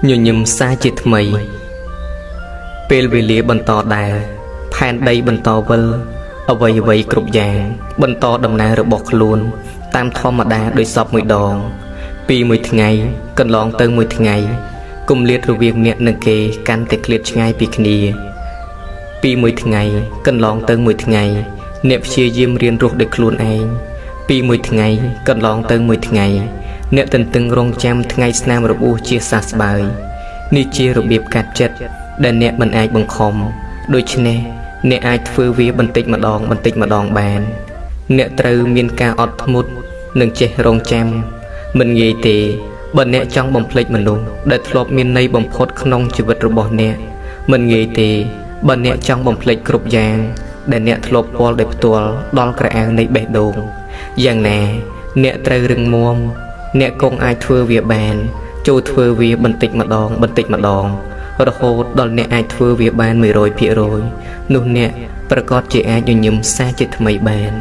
ញញឹមសាជាថ្មីពេលវេលាបន្តដើរផែនដីបន្តវិលអ្វីអ្វីគ្រប់យ៉ាងបន្តដំណើររបស់ខ្លួនតាមធម្មតាដោយសពមួយដងពីមួយថ្ងៃកន្លងទៅមួយថ្ងៃគម្លាតរវាងអ្នកនិងគេកាន់តែឃ្លាតឆ្ងាយពីគ្នាពីមួយថ្ងៃកន្លងទៅមួយថ្ងៃអ្នកព្យាយាមរៀនរស់ដោយខ្លួនឯងពីមួយថ្ងៃកន្លងទៅមួយថ្ងៃអ្នកទន្ទឹងរង់ចាំថ្ងៃស្នាមរបួសជាសះស្បើយនេះជារបៀបកាត់ចិត្តដែលអ្នកមិនអាចបង្ខំដូច្នេះអ្នកអាចធ្វើវាបន្តិចម្ដងបានអ្នកត្រូវមានការអត់ធ្មត់និងចេះរង់ចាំមិនងាយទេបើអ្នកចង់បំភ្លេចមនុស្សដែលធ្លាប់មានន័យបំផុតក្នុងជីវិតរបស់អ្នកមិនងាយទេបើអ្នកចង់បំភ្លេចគ្រប់យ៉ាងដែលអ្នកធ្លាប់ពាល់ដោយផ្ទាល់ដល់ក្រអៅនៃបេះដូងយ៉ាងណាអ្នកត្រូវរឹងមាំអ្នកគង់អាចធ្វើវាបានចូលធ្វើវាបន្តិចម្ដងរហូតដល់អ្នកអាចធ្វើវាបាន 100% នោះអ្នកប្រកាសជាអាចញញឹមសាជាថ្មីបាន